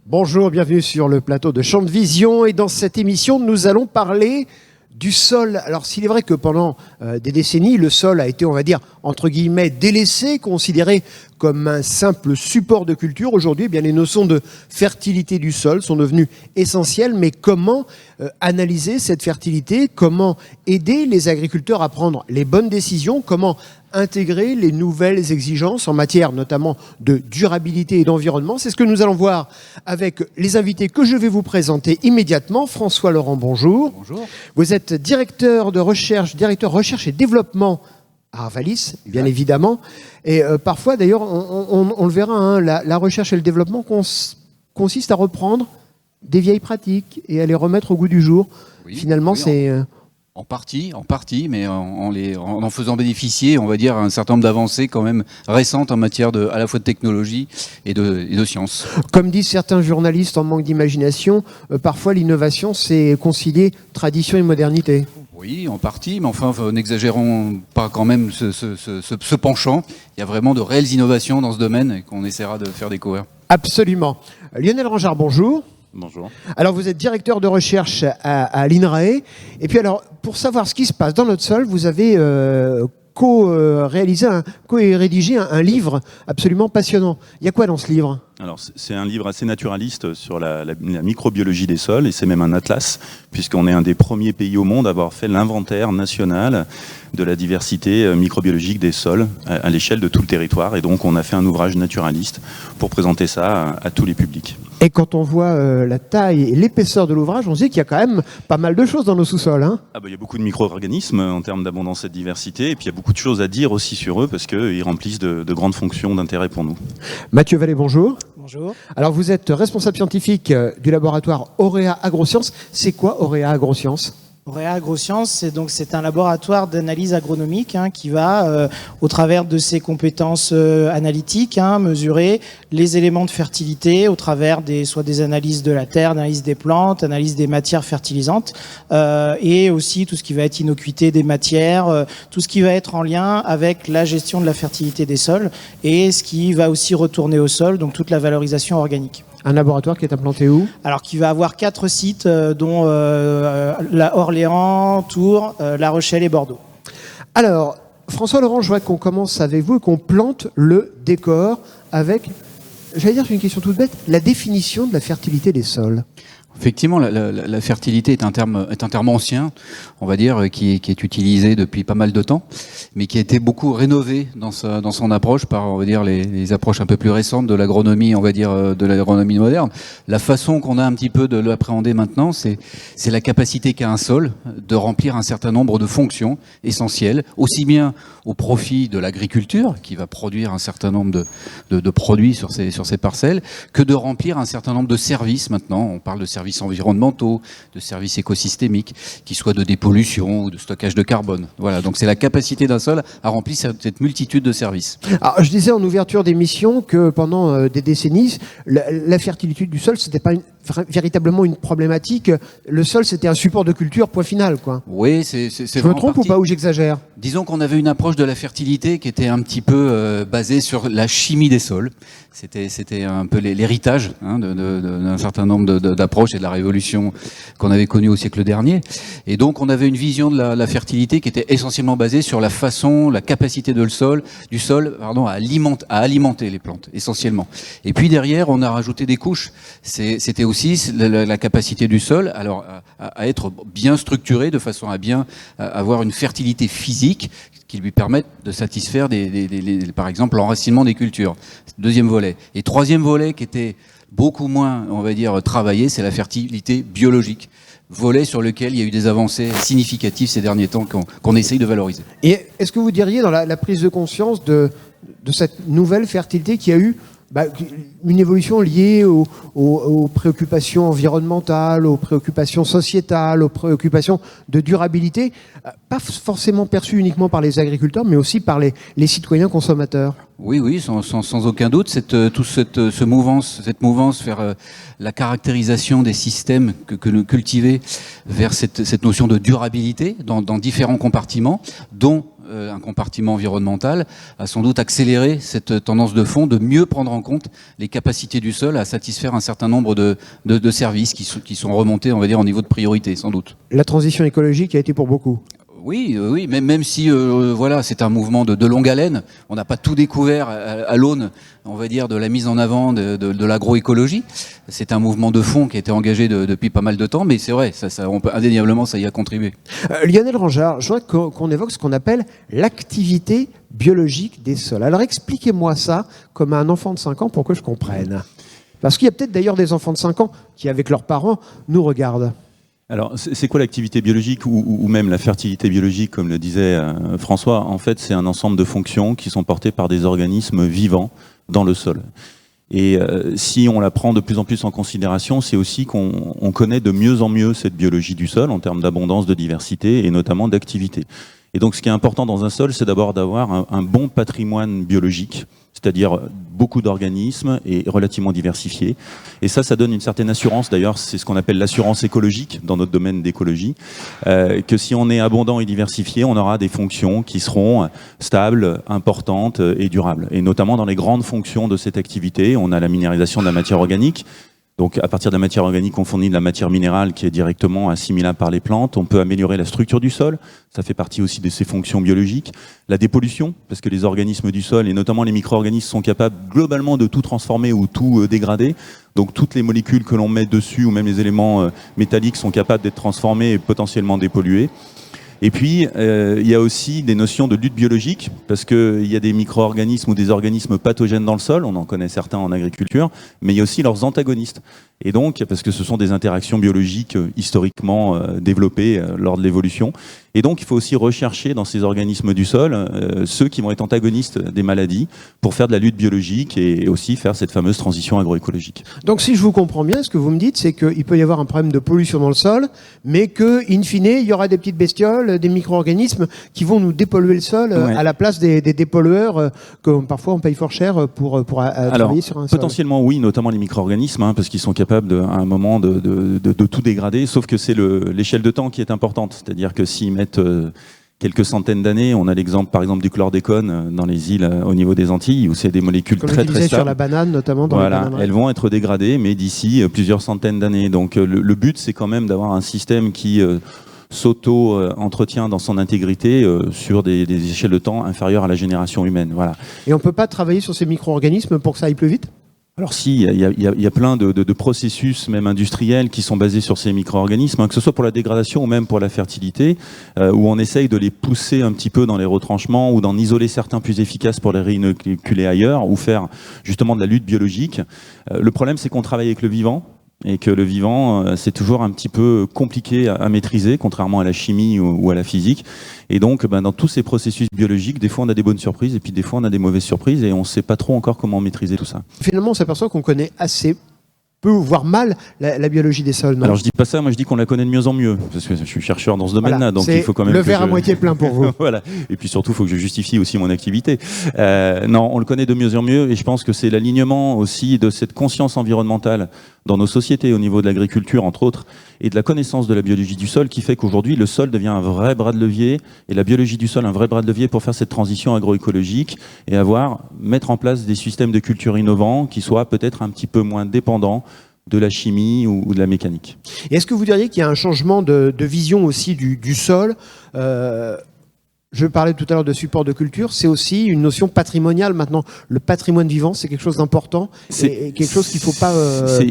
Bonjour, bienvenue sur le plateau de Champ de Vision et dans cette émission nous allons parler du sol. Alors s'il est vrai que pendant des décennies le sol a été, on va dire, entre guillemets délaissé, considéré comme un simple support de culture, aujourd'hui eh bien les notions de fertilité du sol sont devenues essentielles. Mais comment analyser cette fertilité? Comment aider les agriculteurs à prendre les bonnes décisions? Comment intégrer les nouvelles exigences en matière notamment de durabilité et d'environnement? C'est ce que nous allons voir avec les invités que je vais vous présenter immédiatement. François Laurent, bonjour. Bonjour. Vous êtes directeur recherche et développement à Arvalis, bien évidemment. Et parfois, d'ailleurs, on le verra, hein, la recherche et le développement consiste à reprendre des vieilles pratiques et à les remettre au goût du jour. Oui, Finalement, oui, c'est... En partie, mais en faisant bénéficier, on va dire, un certain nombre d'avancées quand même récentes en matière à la fois de technologie et de science. Comme disent certains journalistes en manque d'imagination, parfois l'innovation, c'est concilier tradition et modernité. Oui, en partie, mais enfin, n'exagérons pas quand même ce penchant. Il y a vraiment de réelles innovations dans ce domaine et qu'on essaiera de faire découvrir. Absolument. Lionel Rangeard, bonjour. Bonjour. Alors, vous êtes directeur de recherche à l'INRAE. Et puis, alors, pour savoir ce qui se passe dans notre sol, vous avez co-rédigé un livre absolument passionnant. Il y a quoi dans ce livre ? Alors, c'est un livre assez naturaliste sur la microbiologie des sols, et c'est même un atlas, puisqu'on est un des premiers pays au monde à avoir fait l'inventaire national de la diversité microbiologique des sols à l'échelle de tout le territoire. Et donc, on a fait un ouvrage naturaliste pour présenter ça à tous les publics. Et quand on voit la taille et l'épaisseur de l'ouvrage, on se dit qu'il y a quand même pas mal de choses dans nos sous-sols. Hein. Il y a beaucoup de micro-organismes en termes d'abondance et de diversité, et puis il y a beaucoup de choses à dire aussi sur eux, parce qu'ils remplissent de grandes fonctions d'intérêt pour nous. Mathieu Vallée, bonjour. Bonjour. Alors, vous êtes responsable scientifique du laboratoire Auréa Agrosciences. C'est quoi Auréa Agrosciences ? Auréa Agrosciences, c'est un laboratoire d'analyse agronomique qui va, au travers de ses compétences analytiques, mesurer les éléments de fertilité au travers soit des analyses de la terre, analyse des plantes, analyse des matières fertilisantes, et aussi tout ce qui va être innocuité des matières, tout ce qui va être en lien avec la gestion de la fertilité des sols et ce qui va aussi retourner au sol, donc toute la valorisation organique. Un laboratoire qui est implanté où ? Alors, qui va avoir 4 sites, dont Orléans, Tours, La Rochelle et Bordeaux. Alors, François Laurent, je vois qu'on commence avec vous et qu'on plante le décor avec, j'allais dire, c'est une question toute bête, la définition de la fertilité des sols. Effectivement, la fertilité est un terme ancien, on va dire, qui est utilisé depuis pas mal de temps, mais qui a été beaucoup rénové dans son approche par, on va dire, les approches un peu plus récentes de l'agronomie, on va dire, de l'agronomie moderne. La façon qu'on a un petit peu de l'appréhender maintenant, c'est la capacité qu'a un sol de remplir un certain nombre de fonctions essentielles, aussi bien au profit de l'agriculture, qui va produire un certain nombre de produits sur ces parcelles, que de remplir un certain nombre de services maintenant. On parle de services environnementaux, de services écosystémiques, qui soient de dépollution ou de stockage de carbone. Voilà, donc c'est la capacité d'un sol à remplir cette multitude de services. Alors, je disais en ouverture d'émission que pendant des décennies, la fertilité du sol, c'était pas véritablement une problématique. Le sol, c'était un support de culture, point final, quoi. Oui, c'est Je me trompe ou pas, ou j'exagère ? Disons qu'on avait une approche de la fertilité qui était un petit peu basée sur la chimie des sols. C'était un peu l'héritage d'un certain nombre d'approches et de la révolution qu'on avait connue au siècle dernier. Et donc, on avait une vision de la fertilité qui était essentiellement basée sur la capacité du sol, à alimenter les plantes, essentiellement. Et puis derrière, on a rajouté des couches. C'était aussi la capacité du sol, alors à être bien structuré de façon à bien avoir une fertilité physique qui lui permette de satisfaire par exemple l'enracinement des cultures. Deuxième volet. Et troisième volet qui était beaucoup moins, on va dire, travaillé, c'est la fertilité biologique. Volet sur lequel il y a eu des avancées significatives ces derniers temps qu'on essaye de valoriser. Et est-ce que vous diriez dans la prise de conscience de cette nouvelle fertilité qui a eu une évolution liée aux préoccupations environnementales, aux préoccupations sociétales, aux préoccupations de durabilité, pas forcément perçues uniquement par les agriculteurs, mais aussi par les citoyens consommateurs? Oui, sans aucun doute. Cette mouvance vers la caractérisation des systèmes que nous cultivons vers cette notion de durabilité dans différents compartiments, dont un compartiment environnemental, a sans doute accéléré cette tendance de fond de mieux prendre en compte les capacités du sol à satisfaire un certain nombre de services qui sont remontés, on va dire, en niveau de priorité, sans doute. La transition écologique a été pour beaucoup. Oui, même si voilà, c'est un mouvement de longue haleine. On n'a pas tout découvert à l'aune, on va dire, de la mise en avant de l'agroécologie. C'est un mouvement de fond qui a été engagé depuis pas mal de temps, mais c'est vrai, indéniablement, ça y a contribué. Lionel Rangeard, je voudrais qu'on évoque ce qu'on appelle l'activité biologique des sols. Alors expliquez-moi ça, comme un enfant de 5 ans, pour que je comprenne. Parce qu'il y a peut-être d'ailleurs des enfants de 5 ans qui, avec leurs parents, nous regardent. Alors, c'est quoi l'activité biologique ou même la fertilité biologique, comme le disait François? En fait, c'est un ensemble de fonctions qui sont portées par des organismes vivants dans le sol. Et si on la prend de plus en plus en considération, c'est aussi qu'on connaît de mieux en mieux cette biologie du sol en termes d'abondance, de diversité et notamment d'activité. Et donc, ce qui est important dans un sol, c'est d'abord d'avoir un bon patrimoine biologique, c'est-à-dire beaucoup d'organismes et relativement diversifiés. Et ça donne une certaine assurance. D'ailleurs, c'est ce qu'on appelle l'assurance écologique dans notre domaine d'écologie, que si on est abondant et diversifié, on aura des fonctions qui seront stables, importantes et durables. Et notamment dans les grandes fonctions de cette activité, on a la minéralisation de la matière organique. Donc, à partir de la matière organique, on fournit de la matière minérale qui est directement assimilable par les plantes. On peut améliorer la structure du sol. Ça fait partie aussi de ses fonctions biologiques. La dépollution, parce que les organismes du sol, et notamment les micro-organismes, sont capables globalement de tout transformer ou tout dégrader. Donc, toutes les molécules que l'on met dessus, ou même les éléments métalliques, sont capables d'être transformés et potentiellement dépollués. Et puis, il y a aussi des notions de lutte biologique, parce qu'il y a des micro-organismes ou des organismes pathogènes dans le sol, on en connaît certains en agriculture, mais il y a aussi leurs antagonistes. Et donc, parce que ce sont des interactions biologiques historiquement développées lors de l'évolution. Et donc, il faut aussi rechercher dans ces organismes du sol ceux qui vont être antagonistes des maladies pour faire de la lutte biologique et aussi faire cette fameuse transition agroécologique. Donc, si je vous comprends bien, ce que vous me dites, c'est qu'il peut y avoir un problème de pollution dans le sol, mais que, in fine, il y aura des petites bestioles, des micro-organismes qui vont nous dépolluer le sol à la place des dépollueurs que parfois on paye fort cher pour travailler sur un sol. Potentiellement, oui, notamment les micro-organismes, parce qu'ils sont capables à un moment de tout dégrader, sauf que c'est l'échelle de temps qui est importante. C'est-à-dire que s'ils mettent quelques centaines d'années, on a l'exemple par exemple du chlordécone dans les îles au niveau des Antilles, où c'est des molécules comme très stables. Sur la banane notamment. Voilà, elles vont être dégradées, mais d'ici plusieurs centaines d'années. Donc le but, c'est quand même d'avoir un système qui s'auto-entretient dans son intégrité sur des échelles de temps inférieures à la génération humaine. Voilà. Et on ne peut pas travailler sur ces micro-organismes pour que ça aille plus vite ? Alors si, il y a plein de processus même industriels qui sont basés sur ces micro-organismes, que ce soit pour la dégradation ou même pour la fertilité, où on essaye de les pousser un petit peu dans les retranchements ou d'en isoler certains plus efficaces pour les réinoculer ailleurs ou faire justement de la lutte biologique. Le problème, c'est qu'on travaille avec le vivant. Et que le vivant, c'est toujours un petit peu compliqué à maîtriser, contrairement à la chimie ou à la physique. Et donc, dans tous ces processus biologiques, des fois on a des bonnes surprises, et puis des fois on a des mauvaises surprises, et on ne sait pas trop encore comment maîtriser tout ça. Finalement, on s'aperçoit qu'on connaît assez peu, voire mal, la biologie des sols. Non ? Alors je dis pas ça, moi je dis qu'on la connaît de mieux en mieux, parce que je suis chercheur dans ce domaine-là, voilà, donc il faut quand même le verre à moitié plein pour vous. Voilà. Et puis surtout, il faut que je justifie aussi mon activité. Non, on le connaît de mieux en mieux, et je pense que c'est l'alignement aussi de cette conscience environnementale dans nos sociétés, au niveau de l'agriculture entre autres, et de la connaissance de la biologie du sol, qui fait qu'aujourd'hui le sol devient un vrai bras de levier, et la biologie du sol un vrai bras de levier pour faire cette transition agroécologique et mettre en place des systèmes de culture innovants qui soient peut-être un petit peu moins dépendants de la chimie ou de la mécanique. Et est-ce que vous diriez qu'il y a un changement de vision aussi du sol Je parlais tout à l'heure de support de culture, c'est aussi une notion patrimoniale maintenant. Le patrimoine vivant, c'est quelque chose d'important et quelque chose qu'il ne faut pas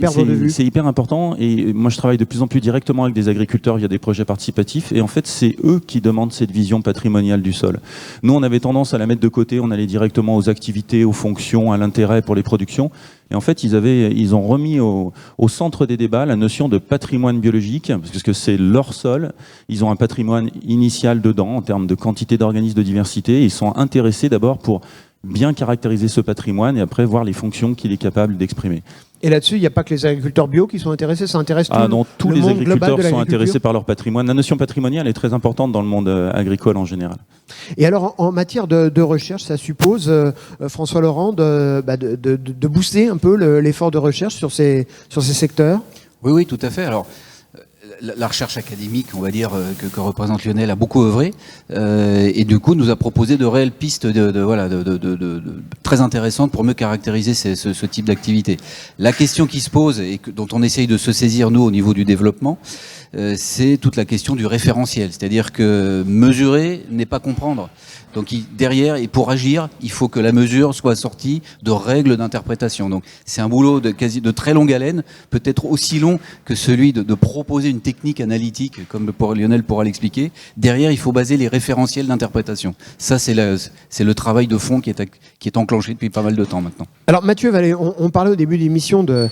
perdre de vue. C'est hyper important, et moi je travaille de plus en plus directement avec des agriculteurs via des projets participatifs, et en fait c'est eux qui demandent cette vision patrimoniale du sol. Nous on avait tendance à la mettre de côté, on allait directement aux activités, aux fonctions, à l'intérêt pour les productions. Et en fait, ils ont remis au centre des débats la notion de patrimoine biologique, parce que c'est leur sol. Ils ont un patrimoine initial dedans, en termes de quantité d'organismes, de diversité. Ils sont intéressés d'abord pour bien caractériser ce patrimoine et après voir les fonctions qu'il est capable d'exprimer. Et là-dessus, il n'y a pas que les agriculteurs bio qui sont intéressés, ça intéresse tout non, tous le les monde global agriculteurs de sont l'agriculture. intéressés par leur patrimoine. La notion patrimoniale est très importante dans le monde agricole en général. Et alors, en matière de recherche, ça suppose, François Laurent, de booster un peu l'effort de recherche sur ces secteurs ? Oui, tout à fait. Alors, la recherche académique, on va dire, que représente Lionel a beaucoup œuvré, et du coup nous a proposé de réelles pistes très intéressantes pour mieux caractériser ce type d'activité. La question qui se pose et dont on essaye de se saisir nous au niveau du développement, c'est toute la question du référentiel, c'est-à-dire que mesurer n'est pas comprendre. Donc derrière, et pour agir, il faut que la mesure soit assortie de règles d'interprétation. Donc c'est un boulot de très longue haleine, peut-être aussi long que celui de proposer une technique analytique, comme Lionel pourra l'expliquer. Derrière, il faut baser les référentiels d'interprétation. Ça, c'est le travail de fond qui est enclenché depuis pas mal de temps maintenant. Alors Mathieu Vallée, on parlait au début de l'émission de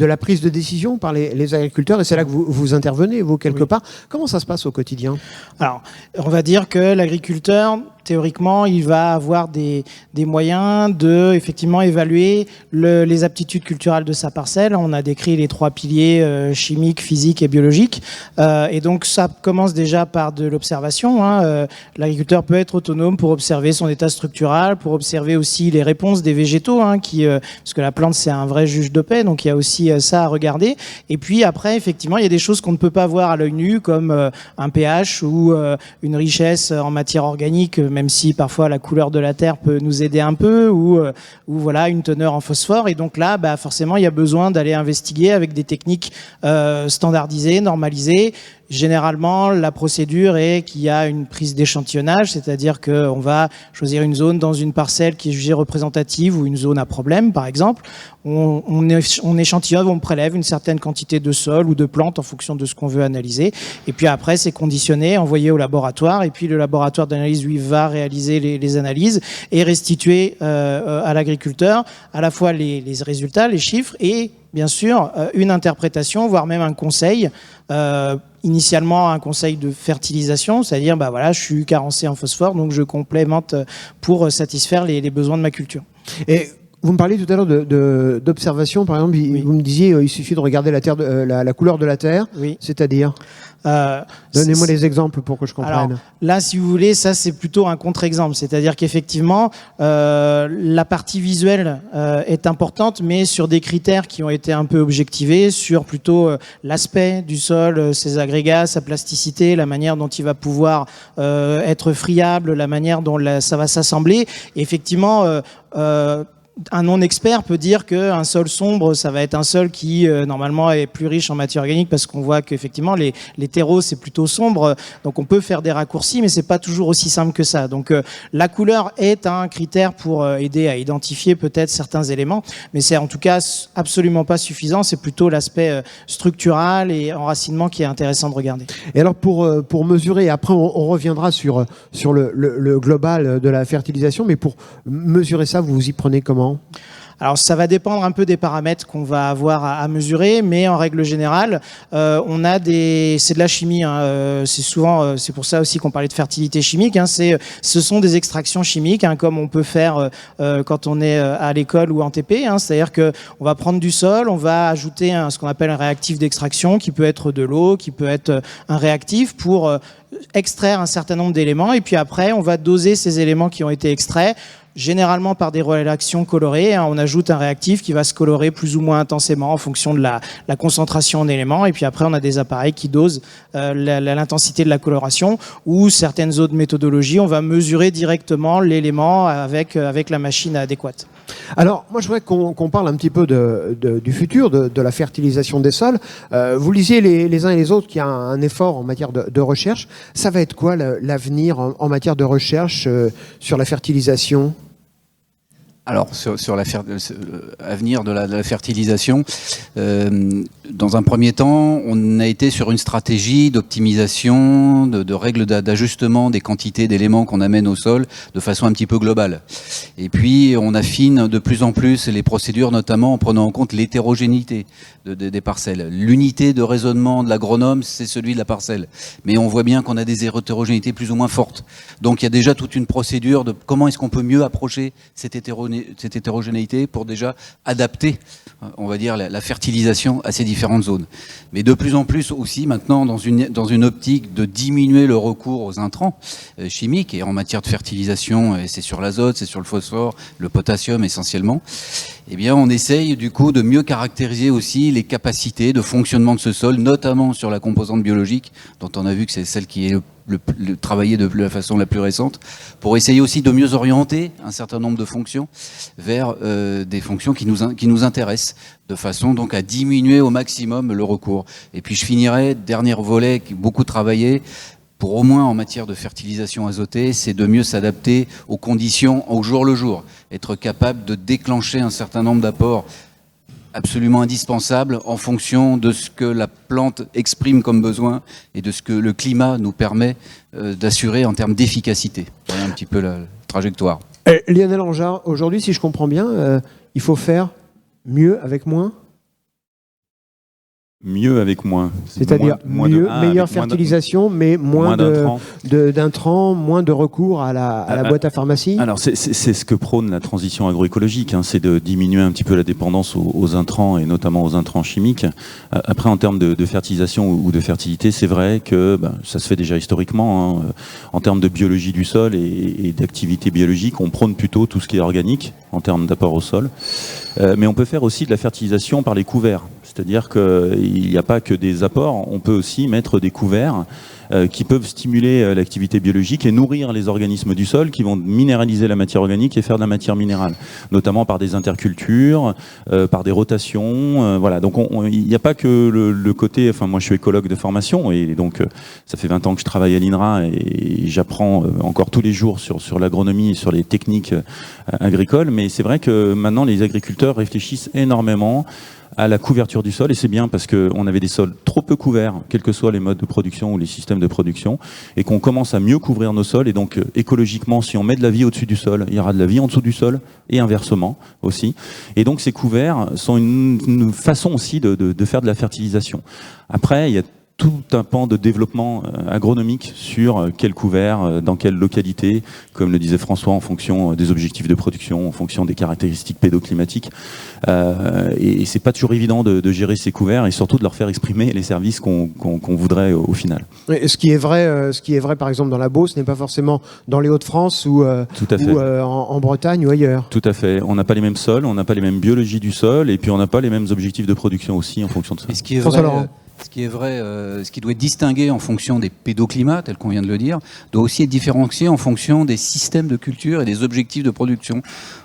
la prise de décision par les agriculteurs, et c'est là que vous intervenez, vous, quelque part. Comment ça se passe au quotidien? Alors, on va dire que l'agriculteur, théoriquement, il va avoir des moyens de effectivement évaluer les aptitudes culturelles de sa parcelle. On a décrit les 3 piliers chimiques, physiques et biologiques. Et donc, ça commence déjà par de l'observation. L'agriculteur peut être autonome pour observer son état structural, pour observer aussi les réponses des végétaux, parce que la plante, c'est un vrai juge de paix. Donc, il y a aussi ça à regarder. Et puis après, effectivement, il y a des choses qu'on ne peut pas voir à l'œil nu, comme un pH ou une richesse en matière organique, même si parfois la couleur de la terre peut nous aider un peu, ou voilà, une teneur en phosphore. Et donc là, forcément, il y a besoin d'aller investiguer avec des techniques standardisées, normalisées. Généralement, la procédure est qu'il y a une prise d'échantillonnage, c'est-à-dire qu'on va choisir une zone dans une parcelle qui est jugée représentative ou une zone à problème, par exemple. On échantillonne, on prélève une certaine quantité de sol ou de plantes en fonction de ce qu'on veut analyser. Et puis après, c'est conditionné, envoyé au laboratoire. Et puis le laboratoire d'analyse, lui, va réaliser les analyses et restituer à l'agriculteur à la fois les résultats, les chiffres et bien sûr une interprétation, voire même un conseil. Initialement un conseil de fertilisation, c'est-à-dire voilà, je suis carencé en phosphore, donc je complémente pour satisfaire les besoins de ma culture. Et vous me parliez tout à l'heure d'observation, par exemple, oui. Vous me disiez il suffit de regarder la terre, la couleur de la terre, oui. C'est-à-dire donnez-moi des exemples pour que je comprenne. Alors, là, si vous voulez, ça c'est plutôt un contre-exemple, c'est-à-dire qu'effectivement, la partie visuelle est importante, mais sur des critères qui ont été un peu objectivés, sur plutôt l'aspect du sol, ses agrégats, sa plasticité, la manière dont il va pouvoir être friable, la manière dont ça va s'assembler. Et effectivement, un non-expert peut dire qu'un sol sombre, ça va être un sol qui normalement est plus riche en matière organique, parce qu'on voit qu'effectivement les terreaux c'est plutôt sombre, donc on peut faire des raccourcis, mais c'est pas toujours aussi simple que ça. Donc la couleur est un critère pour aider à identifier peut-être certains éléments, mais c'est en tout cas absolument pas suffisant. C'est plutôt l'aspect structural et enracinement qui est intéressant de regarder. Et alors pour mesurer, après on reviendra sur le global de la fertilisation, mais pour mesurer ça, vous y prenez comment ? Alors ça va dépendre un peu des paramètres qu'on va avoir à mesurer, mais en règle générale, on a c'est de la chimie. C'est souvent, c'est pour ça aussi qu'on parlait de fertilité chimique. Ce sont des extractions chimiques, comme on peut faire quand on est à l'école ou en TP. C'est-à-dire que on va prendre du sol, on va ajouter ce qu'on appelle un réactif d'extraction, qui peut être de l'eau, qui peut être un réactif pour extraire un certain nombre d'éléments. Et puis après, on va doser ces éléments qui ont été extraits, généralement par des réactions colorées. On ajoute un réactif qui va se colorer plus ou moins intensément en fonction de la concentration en éléments. Et puis après, on a des appareils qui dosent l'intensité de la coloration, ou certaines autres méthodologies, on va mesurer directement l'élément avec la machine adéquate. Alors, moi, je voudrais qu'on parle un petit peu du futur, de la fertilisation des sols. Vous lisiez les uns et les autres qu'il y a un effort en matière de recherche. Ça va être quoi l'avenir en matière de recherche sur la fertilisation ? Alors, sur l'avenir de la fertilisation, dans un premier temps, on a été sur une stratégie d'optimisation, de règles d'ajustement des quantités d'éléments qu'on amène au sol de façon un petit peu globale. Et puis, on affine de plus en plus les procédures, notamment en prenant en compte l'hétérogénéité des parcelles. L'unité de raisonnement de l'agronome, c'est celui de la parcelle. Mais on voit bien qu'on a des hétérogénéités plus ou moins fortes. Donc, il y a déjà toute une procédure de comment est-ce qu'on peut mieux approcher cette hétérogénéité pour déjà adapter, on va dire, la fertilisation à ces différentes zones. Mais de plus en plus aussi maintenant dans une optique de diminuer le recours aux intrants chimiques, et en matière de fertilisation, c'est sur l'azote, c'est sur le phosphore, le potassium essentiellement, eh bien on essaye du coup de mieux caractériser aussi les capacités de fonctionnement de ce sol, notamment sur la composante biologique, dont on a vu que c'est celle qui est travaillée de la façon la plus récente, pour essayer aussi de mieux orienter un certain nombre de fonctions vers des fonctions qui nous intéressent, de façon donc à diminuer au maximum le recours. Et puis je finirai, dernier volet qui est beaucoup travaillé, pour au moins en matière de fertilisation azotée, c'est de mieux s'adapter aux conditions au jour le jour, être capable de déclencher un certain nombre d'apports absolument indispensables en fonction de ce que la plante exprime comme besoin et de ce que le climat nous permet d'assurer en termes d'efficacité. Voilà un petit peu la trajectoire. Lionel Ranjard, aujourd'hui, si je comprends bien, il faut faire mieux avec moins. Mieux avec moins. C'est-à-dire meilleure fertilisation, mais moins d'intrants, moins de recours à la boîte à pharmacie. Alors c'est ce que prône la transition agroécologique, c'est de diminuer un petit peu la dépendance aux intrants et notamment aux intrants chimiques. Après, en termes de fertilisation ou de fertilité, c'est vrai que ça se fait déjà historiquement. En termes de biologie du sol et d'activité biologique, on prône plutôt tout ce qui est organique en termes d'apport au sol. Mais on peut faire aussi de la fertilisation par les couverts. C'est-à-dire qu'il n'y a pas que des apports, on peut aussi mettre des couverts qui peuvent stimuler l'activité biologique et nourrir les organismes du sol qui vont minéraliser la matière organique et faire de la matière minérale, notamment par des intercultures, par des rotations. Voilà. Donc il n'y a pas que le côté... Enfin, moi je suis écologue de formation et donc ça fait 20 ans que je travaille à l'INRA et j'apprends encore tous les jours sur l'agronomie et sur les techniques agricoles. Mais c'est vrai que maintenant les agriculteurs réfléchissent énormément à la couverture du sol, et c'est bien parce qu'on avait des sols trop peu couverts, quels que soient les modes de production ou les systèmes de production, et qu'on commence à mieux couvrir nos sols, et donc écologiquement, si on met de la vie au-dessus du sol, il y aura de la vie en dessous du sol, et inversement aussi. Et donc ces couverts sont une façon aussi de faire de la fertilisation. Après, il y a tout un pan de développement agronomique sur quel couvert, dans quelle localité, comme le disait François, en fonction des objectifs de production, en fonction des caractéristiques pédoclimatiques. Et c'est pas toujours évident de gérer ces couverts et surtout de leur faire exprimer les services qu'on voudrait au final. Et ce qui est vrai par exemple dans la Beauce n'est pas forcément dans les Hauts-de-France ou en Bretagne ou ailleurs. Tout à fait. On n'a pas les mêmes sols, on n'a pas les mêmes biologies du sol et puis on n'a pas les mêmes objectifs de production aussi en fonction de ça. Et ce qui est vrai, ce qui doit être distingué en fonction des pédoclimats, tel qu'on vient de le dire, doit aussi être différencié en fonction des systèmes de culture et des objectifs de production.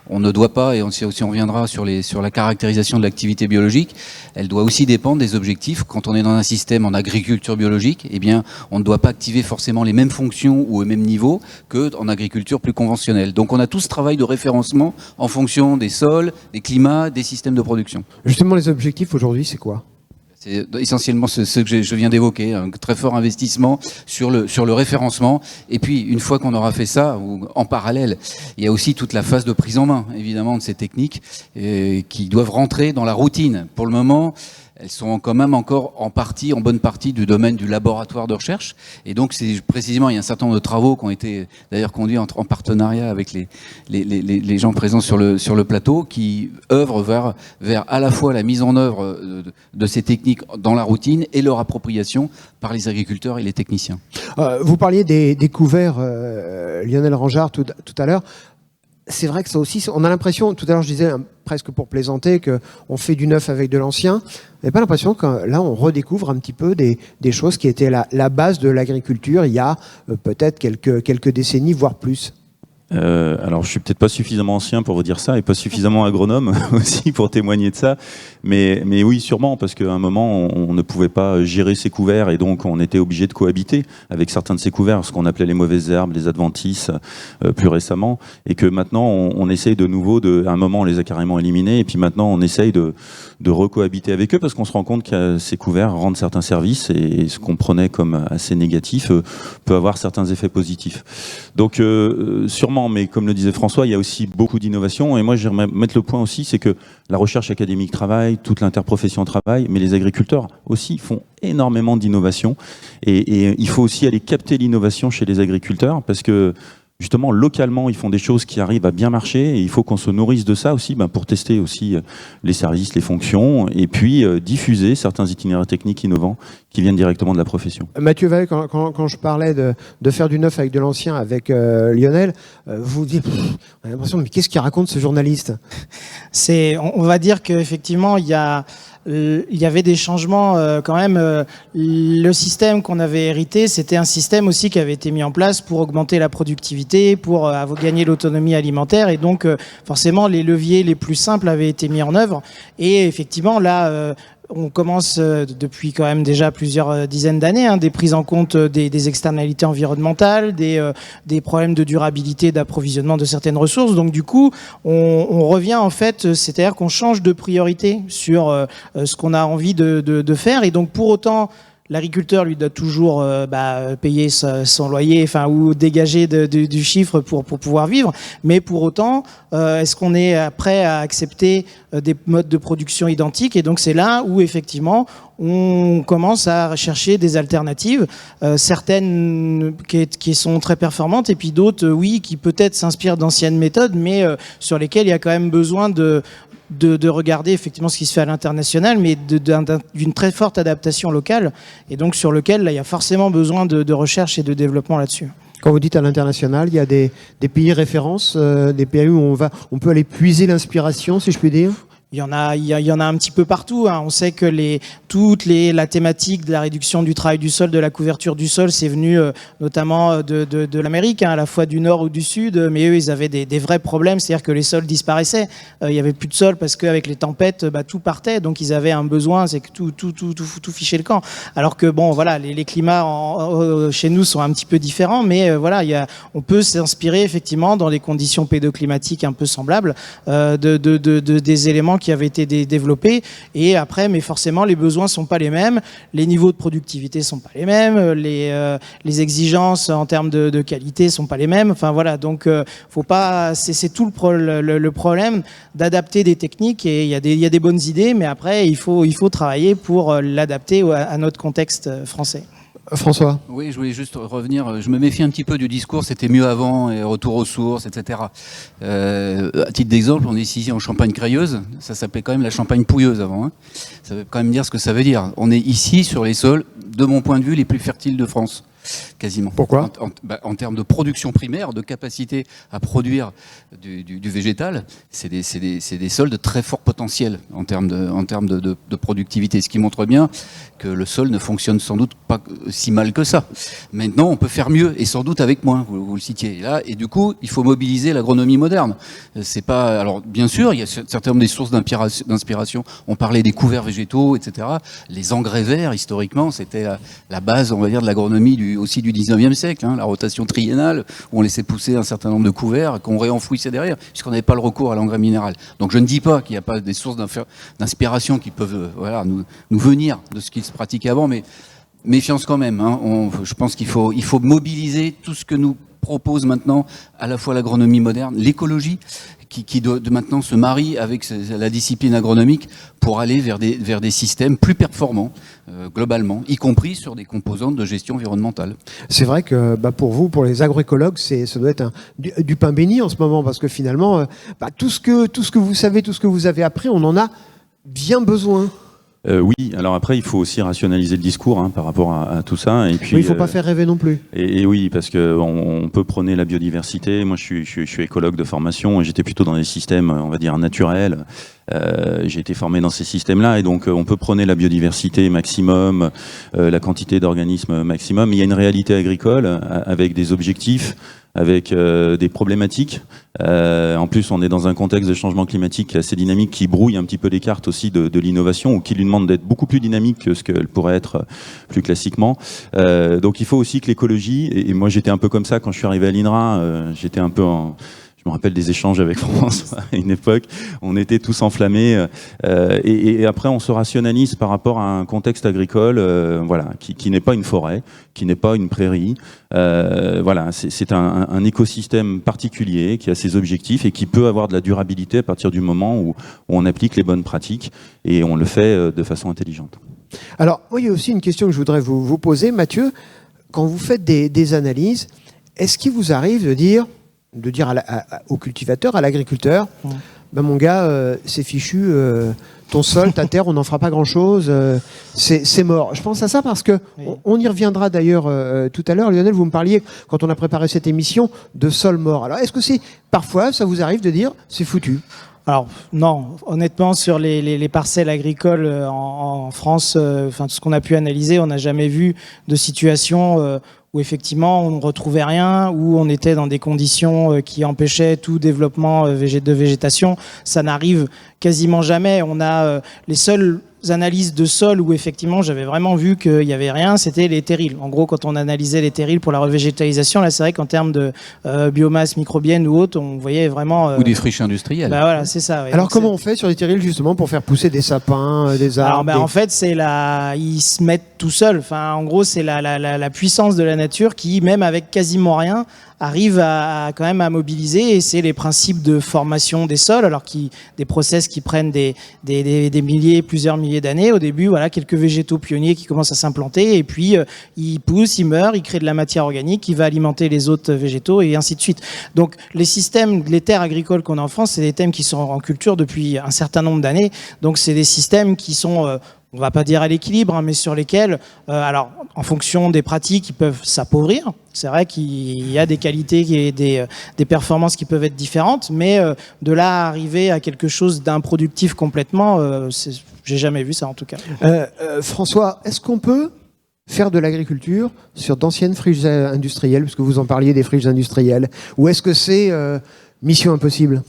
On ne doit pas, et si on reviendra sur la caractérisation de l'activité biologique, elle doit aussi dépendre des objectifs. Quand on est dans un système en agriculture biologique, eh bien, on ne doit pas activer forcément les mêmes fonctions ou au même niveau qu'en agriculture plus conventionnelle. Donc on a tout ce travail de référencement en fonction des sols, des climats, des systèmes de production. Justement, les objectifs aujourd'hui, c'est quoi ? C'est essentiellement ce que je viens d'évoquer, un très fort investissement sur le référencement. Et puis, une fois qu'on aura fait ça, ou en parallèle, il y a aussi toute la phase de prise en main, évidemment, de ces techniques qui doivent rentrer dans la routine. Pour le moment, elles sont quand même encore en bonne partie du domaine du laboratoire de recherche. Et donc, c'est précisément, il y a un certain nombre de travaux qui ont été d'ailleurs conduits en partenariat avec les gens présents sur le plateau, qui œuvrent vers à la fois la mise en œuvre de ces techniques dans la routine et leur appropriation par les agriculteurs et les techniciens. Vous parliez des couverts, Lionel Ranjard, tout à l'heure. C'est vrai que ça aussi, on a l'impression, tout à l'heure je disais presque pour plaisanter, qu'on fait du neuf avec de l'ancien. On n'a pas l'impression que là on redécouvre un petit peu des choses qui étaient la base de l'agriculture il y a peut-être quelques décennies, voire plus. Alors je suis peut-être pas suffisamment ancien pour vous dire ça et pas suffisamment agronome aussi pour témoigner de ça, mais oui sûrement, parce qu'à un moment on ne pouvait pas gérer ces couverts et donc on était obligé de cohabiter avec certains de ces couverts, ce qu'on appelait les mauvaises herbes, les adventices plus récemment, et que maintenant on essaye de nouveau, à un moment on les a carrément éliminés et puis maintenant on essaye de recohabiter avec eux parce qu'on se rend compte que ces couverts rendent certains services et ce qu'on prenait comme assez négatif peut avoir certains effets positifs. Donc sûrement, mais comme le disait François, il y a aussi beaucoup d'innovations. Et moi, j'aimerais mettre le point aussi, c'est que la recherche académique travaille, toute l'interprofession travaille, mais les agriculteurs aussi font énormément d'innovations. Et il faut aussi aller capter l'innovation chez les agriculteurs, parce que justement, localement, ils font des choses qui arrivent à bien marcher, et il faut qu'on se nourrisse de ça aussi, pour tester aussi les services, les fonctions, et puis diffuser certains itinéraires techniques innovants qui viennent directement de la profession. Mathieu Vallée, quand je parlais de faire du neuf avec de l'ancien avec Lionel, vous dites, on a l'impression, mais qu'est-ce qu'il raconte ce journaliste ? On va dire qu'effectivement, il y a il y avait des changements quand même. Le système qu'on avait hérité, c'était un système aussi qui avait été mis en place pour augmenter la productivité, pour gagner l'autonomie alimentaire, et donc forcément les leviers les plus simples avaient été mis en œuvre. Et effectivement là, on commence depuis quand même déjà plusieurs dizaines d'années, des prises en compte des externalités environnementales, des problèmes de durabilité, d'approvisionnement de certaines ressources. Donc du coup, on revient en fait, c'est-à-dire qu'on change de priorité sur ce qu'on a envie de faire. Et donc pour autant, l'agriculteur, lui, doit toujours payer son loyer, ou dégager du chiffre pour pouvoir vivre. Mais pour autant, est-ce qu'on est prêt à accepter des modes de production identiques? Et donc c'est là où effectivement on commence à chercher des alternatives, certaines qui sont très performantes, et puis d'autres, oui, qui peut-être s'inspirent d'anciennes méthodes, mais sur lesquelles il y a quand même besoin de regarder effectivement ce qui se fait à l'international, mais d'une très forte adaptation locale, et donc sur lequel là, il y a forcément besoin de recherche et de développement là-dessus. Quand vous dites à l'international, il y a des pays références, des pays où on peut aller puiser l'inspiration, si je puis dire? Il y en a un petit peu partout. On sait que la thématique de la réduction du travail du sol, de la couverture du sol, c'est venu notamment de l'Amérique, à la fois du nord ou du sud. Mais eux, ils avaient des vrais problèmes, c'est-à-dire que les sols disparaissaient. Il y avait plus de sol parce qu'avec les tempêtes, tout partait. Donc ils avaient un besoin, c'est que tout fichait le camp. Alors que bon, voilà, les climats chez nous sont un petit peu différents, mais on peut s'inspirer effectivement dans des conditions pédoclimatiques un peu semblables des éléments qui avaient été développés. Et après, mais forcément, les besoins sont pas les mêmes, les niveaux de productivité sont pas les mêmes, les exigences en termes de qualité sont pas les mêmes. Enfin voilà, donc faut pas, c'est tout le problème d'adapter des techniques. Et il y a des bonnes idées, mais après il faut travailler pour l'adapter à notre contexte français. François? Oui, je voulais juste revenir. Je me méfie un petit peu du discours, c'était mieux avant, et retour aux sources, etc. À titre d'exemple, on est ici en Champagne-Crayeuse. Ça s'appelait quand même la Champagne-Pouilleuse avant. Ça veut quand même dire ce que ça veut dire. On est ici sur les sols, de mon point de vue, les plus fertiles de France. Quasiment. Pourquoi? En termes de production primaire, de capacité à produire du végétal, c'est des sols de très fort potentiel en termes de productivité, ce qui montre bien que le sol ne fonctionne sans doute pas si mal que ça. Maintenant, on peut faire mieux, et sans doute avec moins, vous le citiez là, et du coup, il faut mobiliser l'agronomie moderne. C'est pas, alors bien sûr, il y a certaines des sources d'inspiration. On parlait des couverts végétaux, etc. Les engrais verts, historiquement, c'était la base, on va dire, de l'agronomie aussi du 19e siècle, la rotation triennale, où on laissait pousser un certain nombre de couverts, qu'on réenfouissait derrière, puisqu'on n'avait pas le recours à l'engrais minéral. Donc je ne dis pas qu'il n'y a pas des sources d'inspiration qui peuvent nous venir de ce qui se pratiquait avant, mais méfiance quand même. Je pense qu'il faut mobiliser tout ce que nous propose maintenant à la fois l'agronomie moderne, l'écologie, qui doit maintenant se marie avec la discipline agronomique pour aller vers des systèmes plus performants globalement, y compris sur des composantes de gestion environnementale. C'est vrai que pour vous, pour les agroécologues, ça doit être du pain béni en ce moment, parce que finalement, tout ce que vous savez, tout ce que vous avez appris, on en a bien besoin. Oui, alors après, il faut aussi rationaliser le discours par rapport à tout ça. Et puis, il ne faut pas faire rêver non plus. Et oui, parce qu'on peut prôner la biodiversité. Moi, je suis écologue de formation et j'étais plutôt dans des systèmes, on va dire, naturels. J'ai été formé dans ces systèmes-là, et donc on peut prôner la biodiversité maximum, la quantité d'organismes maximum. Mais il y a une réalité agricole avec des objectifs, avec des problématiques. En plus, on est dans un contexte de changement climatique assez dynamique qui brouille un petit peu les cartes aussi de l'innovation, ou qui lui demande d'être beaucoup plus dynamique que ce qu'elle pourrait être plus classiquement. Donc il faut aussi que l'écologie, et moi j'étais un peu comme ça quand je suis arrivé à l'INRA, j'étais un peu je me rappelle des échanges avec François à une époque, on était tous enflammés, et après on se rationalise par rapport à un contexte agricole, qui n'est pas une forêt, qui n'est pas une prairie. C'est un écosystème particulier qui a ses objectifs et qui peut avoir de la durabilité à partir du moment où on applique les bonnes pratiques, et on le fait de façon intelligente. Alors, moi, il y a aussi une question que je voudrais vous poser, Mathieu. Quand vous faites des analyses, est-ce qu'il vous arrive de dire au cultivateur, à l'agriculteur, mon gars, c'est fichu, ton sol, ta terre, on n'en fera pas grand-chose, c'est mort. Je pense à ça parce que on y reviendra d'ailleurs tout à l'heure. Lionel, vous me parliez, quand on a préparé cette émission, de sol mort. Alors, est-ce que parfois, ça vous arrive de dire, c'est foutu? Alors non, honnêtement, sur les parcelles agricoles en France, enfin tout ce qu'on a pu analyser, on n'a jamais vu de situation où effectivement on ne retrouvait rien, où on était dans des conditions qui empêchaient tout développement de végétation. Ça n'arrive quasiment jamais. On a les seules analyses de sol où effectivement j'avais vraiment vu qu'il n'y avait rien, c'était les terrils. En gros, quand on analysait les terrils pour la revégétalisation, là c'est vrai qu'en termes de biomasse microbienne ou autre, on voyait vraiment... Ou des friches industrielles. Bah voilà, c'est ça. Ouais. Alors donc, comment on fait sur les terrils justement pour faire pousser des sapins, des arbres? Alors bah, en fait, ils se mettent tout seuls. Enfin, en gros, c'est la puissance de la nature qui, même avec quasiment rien, arrive à quand même à mobiliser, et c'est les principes de formation des sols, alors des process qui prennent des milliers, plusieurs milliers d'années. Au début, voilà, quelques végétaux pionniers qui commencent à s'implanter, et puis ils poussent, ils meurent, ils créent de la matière organique qui va alimenter les autres végétaux, et ainsi de suite. Donc les terres agricoles qu'on a en France, c'est des thèmes qui sont en culture depuis un certain nombre d'années. Donc c'est des systèmes qui sont on va pas dire à l'équilibre, hein, mais sur lesquels, alors en fonction des pratiques, ils peuvent s'appauvrir. C'est vrai qu'il y a des qualités et des performances qui peuvent être différentes, mais de là à arriver à quelque chose d'improductif complètement, j'ai jamais vu ça en tout cas. François, est-ce qu'on peut faire de l'agriculture sur d'anciennes friches industrielles, parce que vous en parliez des friches industrielles, ou est-ce que c'est mission impossible?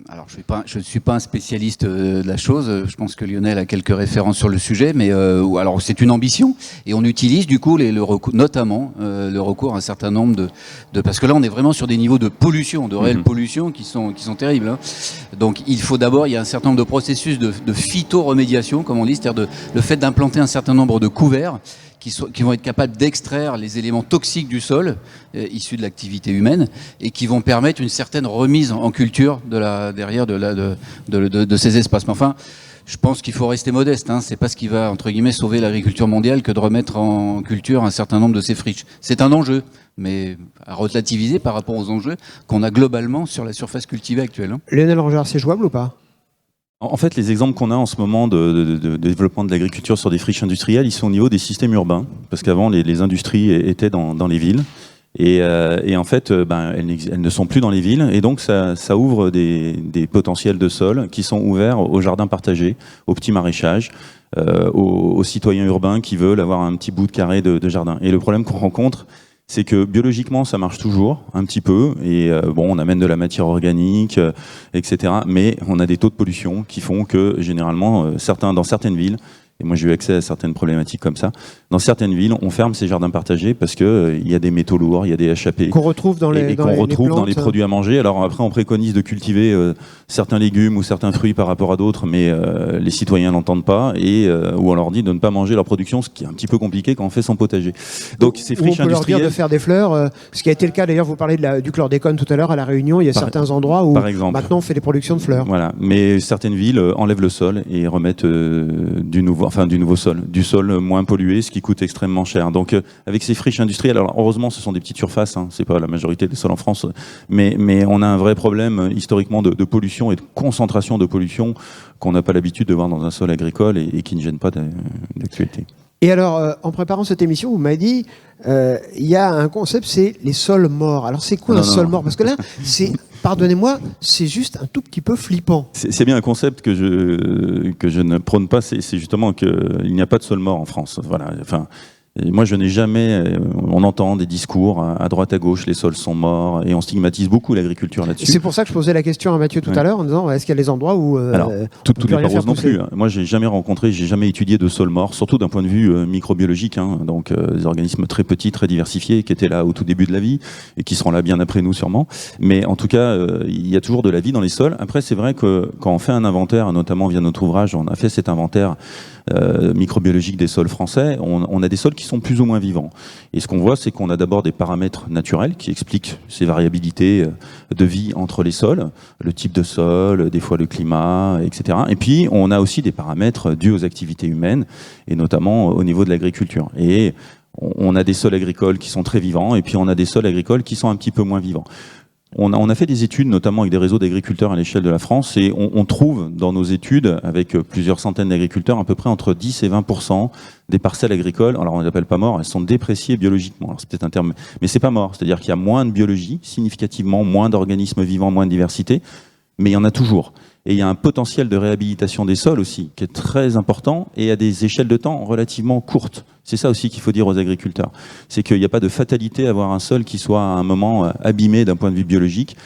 Alors, je ne suis pas un spécialiste de la chose. Je pense que Lionel a quelques références sur le sujet, mais alors c'est une ambition, et on utilise du coup notamment le recours à un certain nombre parce que là on est vraiment sur des niveaux de pollution, de réelle pollution qui sont terribles. Hein. Donc il y a un certain nombre de processus de phytoremédiation, comme on dit, c'est-à-dire le fait d'implanter un certain nombre de couverts qui vont être capables d'extraire les éléments toxiques du sol issus de l'activité humaine, et qui vont permettre une certaine remise en culture de ces espaces. Mais enfin, je pense qu'il faut rester modeste. Hein. C'est pas ce qui va, entre guillemets, sauver l'agriculture mondiale que de remettre en culture un certain nombre de ces friches. C'est un enjeu, mais à relativiser par rapport aux enjeux qu'on a globalement sur la surface cultivée actuelle. Hein. Lionel Rangard, c'est jouable ou pas? En fait, les exemples qu'on a en ce moment de développement de l'agriculture sur des friches industrielles, ils sont au niveau des systèmes urbains, parce qu'avant, les industries étaient dans les villes. Et en fait, elles ne sont plus dans les villes, et donc ça ouvre des potentiels de sol qui sont ouverts aux jardins partagés, au petit maraîchage, aux citoyens urbains qui veulent avoir un petit bout de carré de jardin. Et le problème qu'on rencontre, c'est que biologiquement, ça marche toujours un petit peu, et on amène de la matière organique, etc. Mais on a des taux de pollution qui font que généralement, dans certaines villes, et moi j'ai eu accès à certaines problématiques comme ça, dans certaines villes, on ferme ces jardins partagés parce que il y a des métaux lourds, il y a des HAP qu'on retrouve dans les produits à manger. Alors après, on préconise de cultiver certains légumes ou certains fruits par rapport à d'autres, mais les citoyens n'entendent pas, ou on leur dit de ne pas manger leur production, ce qui est un petit peu compliqué quand on fait son potager. Donc ces friches on peut industrielles, leur dire de faire des fleurs, ce qui a été le cas d'ailleurs. Vous parlez du chlordécone tout à l'heure à La Réunion. Il y a certains endroits où maintenant on fait des productions de fleurs. Voilà, mais certaines villes enlèvent le sol et remettent du nouveau sol, du sol moins pollué, ce qui coûte extrêmement cher. Donc avec ces friches industrielles, alors heureusement ce sont des petites surfaces, hein, c'est pas la majorité des sols en France, mais on a un vrai problème historiquement de pollution et de concentration de pollution qu'on n'a pas l'habitude de voir dans un sol agricole et qui ne gêne pas d'actualité. Et alors, en préparant cette émission, vous m'avez dit, il y a un concept, c'est les sols morts. Alors c'est quoi un sol mort? Parce que là, pardonnez-moi, c'est juste un tout petit peu flippant. C'est bien un concept que je ne prône pas, c'est justement qu'il n'y a pas de sol mort en France. Voilà. Enfin, et moi, je n'ai jamais... on entend des discours à droite, à gauche, les sols sont morts, et on stigmatise beaucoup l'agriculture là-dessus. C'est pour ça que je posais la question à Mathieu tout à l'heure, en disant, est-ce qu'il y a des endroits où... Alors, tout n'est pas rose non plus. Moi, j'ai jamais étudié de sol mort, surtout d'un point de vue microbiologique, hein, donc des organismes très petits, très diversifiés, qui étaient là au tout début de la vie, et qui seront là bien après nous sûrement. Mais en tout cas, il y a toujours de la vie dans les sols. Après, c'est vrai que quand on fait un inventaire, notamment via notre ouvrage, on a fait cet inventaire microbiologique des sols français, on a des sols qui sont plus ou moins vivants. Et ce qu'on voit, c'est qu'on a d'abord des paramètres naturels qui expliquent ces variabilités de vie entre les sols, le type de sol, des fois le climat, etc. Et puis, on a aussi des paramètres dus aux activités humaines, et notamment au niveau de l'agriculture. Et on a des sols agricoles qui sont très vivants, et puis on a des sols agricoles qui sont un petit peu moins vivants. On a fait des études, notamment avec des réseaux d'agriculteurs à l'échelle de la France, et on trouve dans nos études, avec plusieurs centaines d'agriculteurs, à peu près entre 10 et 20% des parcelles agricoles, alors on ne les appelle pas morts, elles sont dépréciées biologiquement. Alors c'est peut-être un terme, mais c'est pas mort, c'est-à-dire qu'il y a moins de biologie, significativement moins d'organismes vivants, moins de diversité, mais il y en a toujours. Et il y a un potentiel de réhabilitation des sols aussi, qui est très important, et à des échelles de temps relativement courtes. C'est ça aussi qu'il faut dire aux agriculteurs. C'est qu'il n'y a pas de fatalité à avoir un sol qui soit à un moment abîmé d'un point de vue biologique.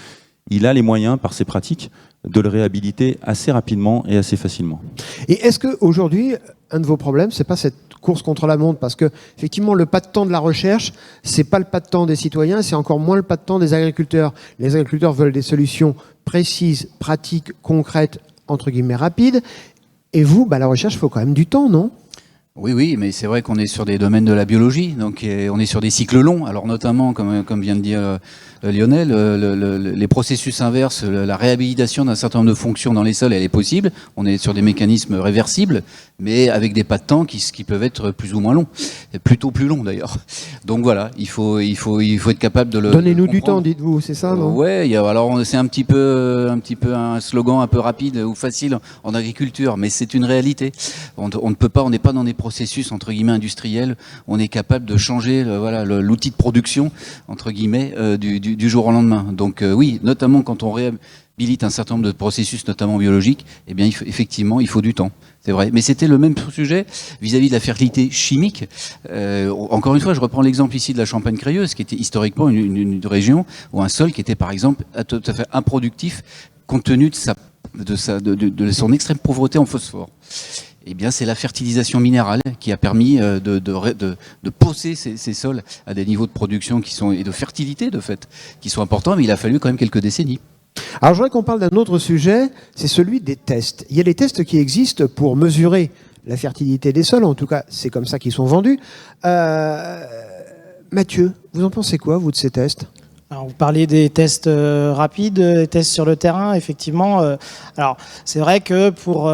Il a les moyens, par ses pratiques, de le réhabiliter assez rapidement et assez facilement. Et est-ce qu'aujourd'hui, un de vos problèmes, c'est pas cette course contre la montre? Parce que, effectivement, le pas de temps de la recherche, c'est pas le pas de temps des citoyens, c'est encore moins le pas de temps des agriculteurs. Les agriculteurs veulent des solutions précises, pratiques, concrètes, entre guillemets, rapides. Et vous, la recherche, il faut quand même du temps, non? Oui, mais c'est vrai qu'on est sur des domaines de la biologie, donc on est sur des cycles longs. Alors notamment, comme vient de dire Lionel, les processus inverses, la réhabilitation d'un certain nombre de fonctions dans les sols, elle est possible. On est sur des mécanismes réversibles, mais avec des pas de temps qui peuvent être plus ou moins longs, plutôt plus longs d'ailleurs. Donc voilà, il faut être capable de le. Donnez-nous du temps, dites-vous, c'est ça, non? Ouais, alors c'est un petit peu un slogan un peu rapide ou facile en agriculture, mais c'est une réalité. On ne peut pas, on n'est pas dans des processus entre guillemets industriels. On est capable de changer l'outil de production entre guillemets du jour au lendemain. Donc oui, notamment quand on réhabilite un certain nombre de processus, notamment biologiques, eh bien effectivement, il faut du temps. C'est vrai. Mais c'était le même sujet vis-à-vis de la fertilité chimique. Encore une fois, je reprends l'exemple ici de la Champagne-Crieuse, qui était historiquement une région où un sol qui était par exemple tout à fait improductif compte tenu de son extrême pauvreté en phosphore. Eh bien, c'est la fertilisation minérale qui a permis de poser ces sols à des niveaux de production et de fertilité, de fait, qui sont importants, mais il a fallu quand même quelques décennies. Alors, je voudrais qu'on parle d'un autre sujet, c'est celui des tests. Il y a des tests qui existent pour mesurer la fertilité des sols, en tout cas, c'est comme ça qu'ils sont vendus. Mathieu, vous en pensez quoi, vous, de ces tests ? Alors, vous parlez des tests rapides, des tests sur le terrain, effectivement. Alors, c'est vrai que pour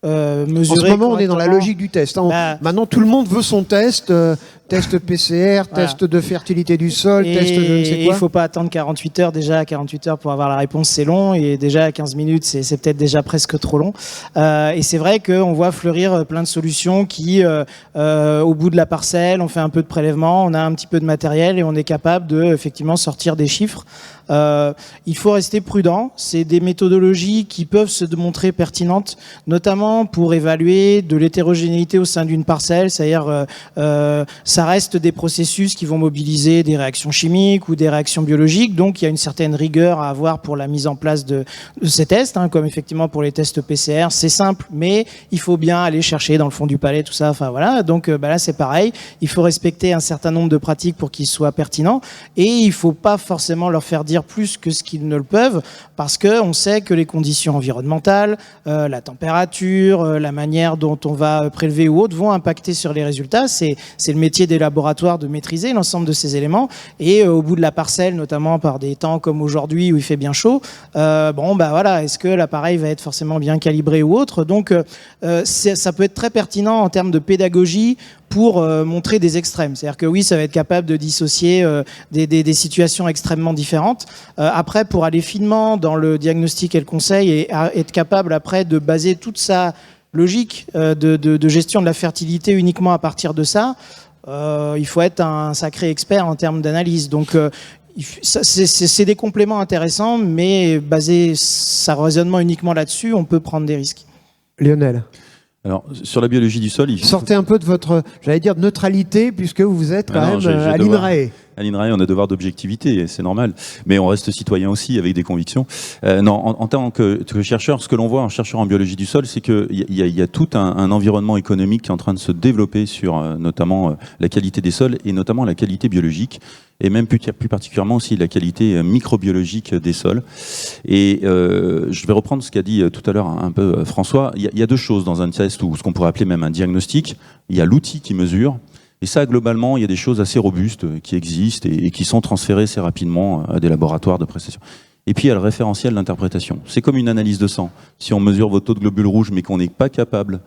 mesurer. En ce moment, on est dans la logique du test. Maintenant, tout le monde veut son test. Test PCR, test de fertilité du sol, test de je ne sais quoi. Il ne faut pas attendre 48 heures. Déjà, à 48 heures pour avoir la réponse, c'est long. Et déjà, à 15 minutes, c'est peut-être déjà presque trop long. Et c'est vrai qu'on voit fleurir plein de solutions qui, au bout de la parcelle, on fait un peu de prélèvement, on a un petit peu de matériel et on est capable de, effectivement, sortir des chiffres. Il faut rester prudent. C'est des méthodologies qui peuvent se montrer pertinentes, notamment pour évaluer de l'hétérogénéité au sein d'une parcelle. C'est-à-dire, ça reste des processus qui vont mobiliser des réactions chimiques ou des réactions biologiques. Donc, il y a une certaine rigueur à avoir pour la mise en place de ces tests, comme effectivement pour les tests PCR. C'est simple, mais il faut bien aller chercher dans le fond du palais tout ça. Enfin voilà. Donc là, c'est pareil. Il faut respecter un certain nombre de pratiques pour qu'ils soient pertinents, et il faut pas forcément leur faire dire plus que ce qu'ils ne le peuvent, parce que on sait que les conditions environnementales, la température, la manière dont on va prélever ou autre vont impacter sur les résultats. C'est le métier des laboratoires de maîtriser l'ensemble de ces éléments, et au bout de la parcelle, notamment par des temps comme aujourd'hui où il fait bien chaud, voilà, est-ce que l'appareil va être forcément bien calibré ou autre? Donc ça peut être très pertinent en termes de pédagogie pour montrer des extrêmes. C'est-à-dire que oui, ça va être capable de dissocier des situations extrêmement différentes. Après, pour aller finement dans le diagnostic et le conseil, et être capable après de baser toute sa logique de gestion de la fertilité uniquement à partir de ça, il faut être un sacré expert en termes d'analyse. Donc c'est des compléments intéressants, mais baser sa raisonnement uniquement là-dessus, on peut prendre des risques. Lionel. Alors, sur la biologie du sol, sortez un peu de votre, j'allais dire, de neutralité, puisque vous êtes quand même à l'INRAE. À l'INRAE, on a devoir d'objectivité, c'est normal. Mais on reste citoyen aussi, avec des convictions. Non, en tant que chercheur, ce que l'on voit en chercheur en biologie du sol, c'est qu'il y a tout un environnement économique qui est en train de se développer sur notamment la qualité des sols, et notamment la qualité biologique, et même plus particulièrement aussi la qualité microbiologique des sols. Et je vais reprendre ce qu'a dit tout à l'heure un peu François. Il y a deux choses dans un test, ou ce qu'on pourrait appeler même un diagnostic. Il y a l'outil qui mesure. Et ça, globalement, il y a des choses assez robustes qui existent et qui sont transférées assez rapidement à des laboratoires de prestation. Et puis, il y a le référentiel d'interprétation. C'est comme une analyse de sang. Si on mesure votre taux de globules rouges, mais qu'on n'est pas capable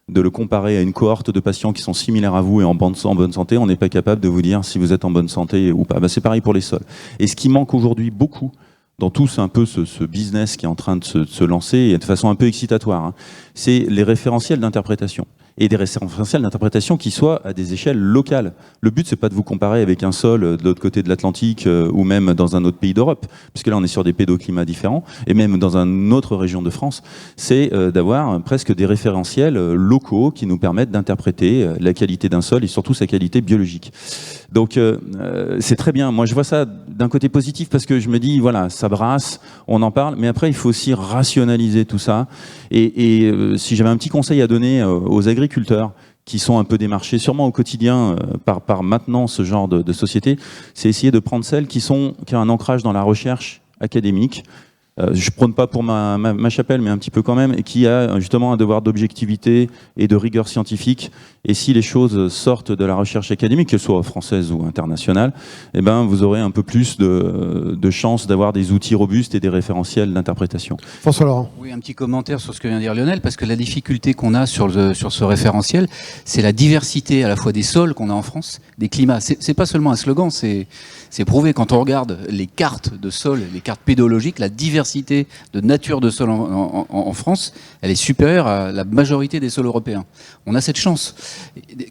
de le comparer à une cohorte de patients qui sont similaires à vous et en bonne santé, on n'est pas capable de vous dire si vous êtes en bonne santé ou pas. C'est pareil pour les sols. Et ce qui manque aujourd'hui beaucoup dans tout un peu ce business qui est en train de se lancer, et de façon un peu excitatoire, c'est les référentiels d'interprétation. et des référentiels d'interprétation qui soient à des échelles locales. Le but, c'est pas de vous comparer avec un sol de l'autre côté de l'Atlantique ou même dans un autre pays d'Europe, puisque là on est sur des pédoclimats différents, et même dans une autre région de France, c'est d'avoir presque des référentiels locaux qui nous permettent d'interpréter la qualité d'un sol et surtout sa qualité biologique. Donc c'est très bien. Moi je vois ça d'un côté positif parce que je me dis voilà, ça brasse, on en parle, mais après il faut aussi rationaliser tout ça. Et si j'avais un petit conseil à donner aux agriculteurs qui sont un peu démarchés, sûrement au quotidien par maintenant ce genre de société, c'est essayer de prendre celles qui ont un ancrage dans la recherche académique. Je prône pas pour ma chapelle, mais un petit peu quand même, et qui a justement un devoir d'objectivité et de rigueur scientifique. Et si les choses sortent de la recherche académique, qu'elle soit française ou internationale, eh ben vous aurez un peu plus de chances d'avoir des outils robustes et des référentiels d'interprétation. François Laurent. Oui, un petit commentaire sur ce que vient de dire Lionel, parce que la difficulté qu'on a sur ce référentiel, c'est la diversité à la fois des sols qu'on a en France, des climats. C'est pas seulement un slogan, c'est prouvé. Quand on regarde les cartes de sol, les cartes pédologiques, la diversité de nature de sol en France, elle est supérieure à la majorité des sols européens. On a cette chance,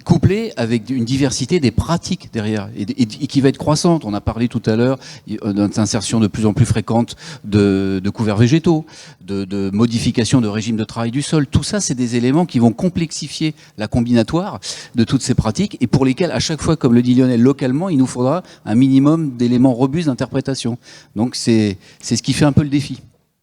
couplée avec une diversité des pratiques derrière, et qui va être croissante. On a parlé tout à l'heure d'insertion de plus en plus fréquente de couverts végétaux, de modification de régime de travail du sol. Tout ça, c'est des éléments qui vont complexifier la combinatoire de toutes ces pratiques et pour lesquels, à chaque fois, comme le dit Lionel, localement, il nous faudra un minimum d'éléments robustes d'interprétation. Donc c'est ce qui fait un peu le défi.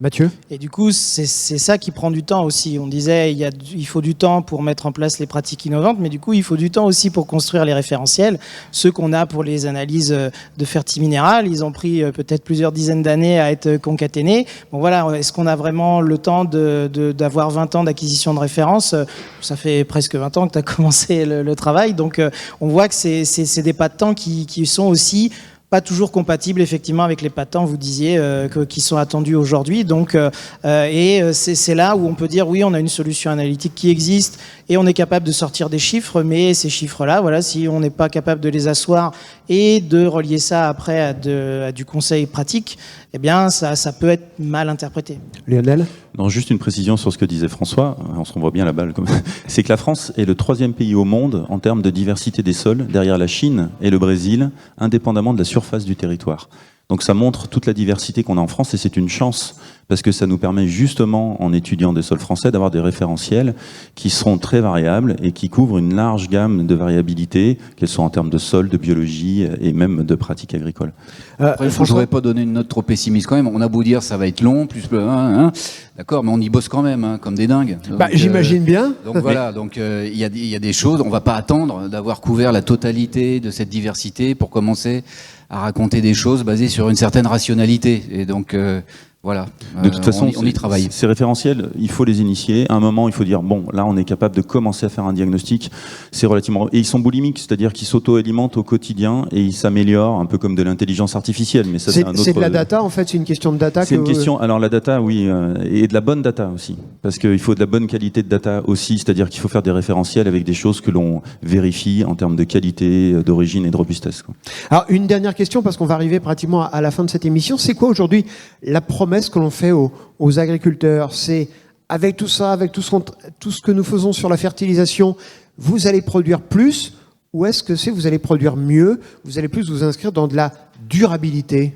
Mathieu. Et du coup, c'est ça qui prend du temps aussi. On disait il faut du temps pour mettre en place les pratiques innovantes, mais du coup, il faut du temps aussi pour construire les référentiels. Ceux qu'on a pour les analyses de fertiminéral, ils ont pris peut-être plusieurs dizaines d'années à être concaténés. Bon voilà, est-ce qu'on a vraiment le temps d'avoir 20 ans d'acquisition de références? Ça fait presque 20 ans que tu as commencé le travail, donc on voit que c'est des pas de temps qui sont aussi pas toujours compatibles effectivement avec les patents, vous disiez, qui sont attendus aujourd'hui. Donc, c'est là où on peut dire oui, on a une solution analytique qui existe et on est capable de sortir des chiffres, mais ces chiffres-là, voilà, si on n'est pas capable de les asseoir et de relier ça après à du conseil pratique, eh bien, ça peut être mal interprété. Lionel. Non, juste une précision sur ce que disait François, on se renvoie bien la balle, c'est que la France est le 3e pays au monde en termes de diversité des sols, derrière la Chine et le Brésil, indépendamment de la surface du territoire. Donc ça montre toute la diversité qu'on a en France et c'est une chance parce que ça nous permet justement, en étudiant des sols français, d'avoir des référentiels qui sont très variables et qui couvrent une large gamme de variabilités, qu'elles soient en termes de sol, de biologie et même de pratiques agricoles. Après, je ne voudrais pas donner une note trop pessimiste quand même. On a beau dire ça va être long, plus d'accord, mais on y bosse quand même, comme des dingues. Donc, j'imagine bien. Donc voilà, donc il y a des choses. On ne va pas attendre d'avoir couvert la totalité de cette diversité pour commencer à raconter des choses basées sur une certaine rationalité. Et donc voilà. De toute façon, on y travaille. Ces référentiels, il faut les initier. À un moment, il faut dire bon, là, on est capable de commencer à faire un diagnostic. C'est relativement et ils sont boulimiques, c'est-à-dire qu'ils s'auto-alimentent au quotidien et ils s'améliorent, un peu comme de l'intelligence artificielle. Mais ça, c'est un autre. C'est de la data, en fait, c'est une question de data. C'est une question. Alors la data, oui, et de la bonne data aussi, parce qu'il faut de la bonne qualité de data aussi, c'est-à-dire qu'il faut faire des référentiels avec des choses que l'on vérifie en termes de qualité, d'origine et de robustesse, quoi. Alors une dernière question, parce qu'on va arriver pratiquement à la fin de cette émission. C'est quoi aujourd'hui la promesse que l'on fait aux agriculteurs? C'est avec tout ça, avec tout ce que nous faisons sur la fertilisation, vous allez produire plus, ou est-ce que vous allez produire mieux, vous allez plus vous inscrire dans de la durabilité?